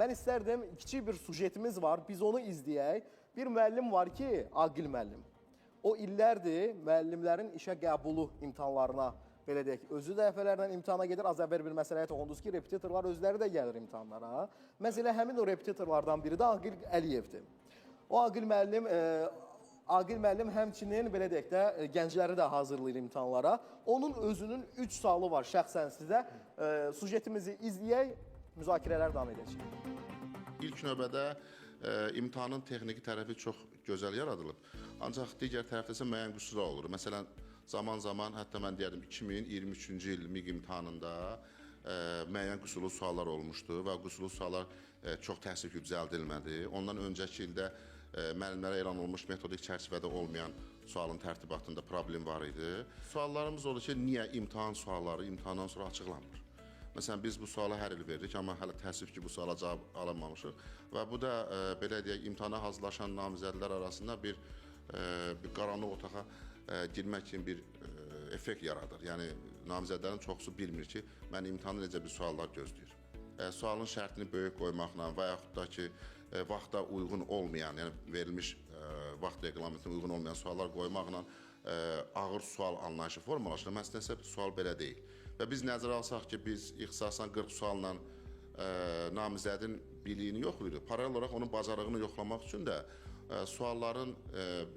mən istərdim, kiçik bir sujetimiz var, biz onu izləyək. Bir müəllim var ki, Aqil müəllim. O illərdir müəllimlərin işə qəbulu imtahanlarına, belə deyək, özü dəfələrlə imtahana gedir. Az əvvəl bir məsələyə toxundunuz ki, repetitorlar özləri də gəlir imtahanlara. Məsələ həmin o repetitorlardan biri də Aqil Əliyevdir. O Aqil müəllim həmçinin, belə deyək də, gəncləri də hazırlayır imtahanlara. Onun özünün 3 sualı var şəxsən sizə. Sujetimizi izləyək, müzakirələr davam edəcək. İlk növbədə imtahanın texniki tərəfi çox gözəl yaradılıb. Ancaq digər tərəfdə isə müəyyən qüsurlar olur. Məsələn, zaman-zaman, hətta mən deyərdim 2023-cü il MİQ imtahanında müəyyən qüsurlu suallar olmuşdu və qüsurlu suallar çox təəssüf ki, düzəldilmədi. Ondan öncəki ildə müəllimlərə elan olunmuş metodik çərçivədə olmayan sualın tərtibatında problem var idi. Suallarımız oldu ki, niyə imtahan sualları imtahandan sonra açıqlanmır? Məsələn, biz bu suala hər il veririk, amma hələ təəssüf ki, bu suala cavab alınmamışıq. Və bu da, belə deyək, imtahana hazırlaşan namizədlər arasında bir qaranlıq otağa girmək kimi bir effekt yaradır. Yəni, namizədlərin çoxusu bilmir ki, mən imtahanda necə bir suallar gözləyir. Sualın şərtini böyük qoymaqla və yaxud da ki, vaxta uyğun olmayan, yəni verilmiş vaxt reqlamentine uyğun olmayan suallar qoymaqla ağır sual anlayışı formalaşır. Məslən isə sual belə deyil. Və biz nəzərə alsaq ki, biz ixtisasdan 40 sualla namizədin biliyini yoxlayırıq. Paralel olaraq onun bacarığını yoxlamaq üçün də sualların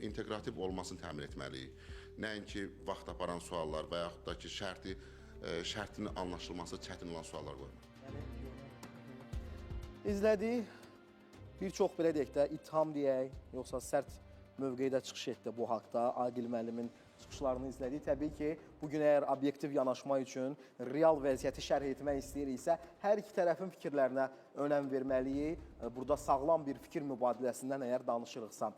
integrativ olmasını təmin etməliyik. Nəinki vaxt aparan suallar və yaxud da ki, şərtinin anlaşılması çətin olan suallar qoymaq. İzlədik, bir çox belə deyək də, itham deyək, yoxsa sərt mövqedə çıxış etdi bu haqda. Aqil müəllimin çıxışlarını izlədik. Təbii ki, bugün əgər obyektiv yanaşma üçün real vəziyyəti şərh etmək istəyiriksə, hər iki tərəfin fikirlərinə önəm verməliyik. Burada sağlam bir fikir mübadiləsindən əgər danışırıqsa.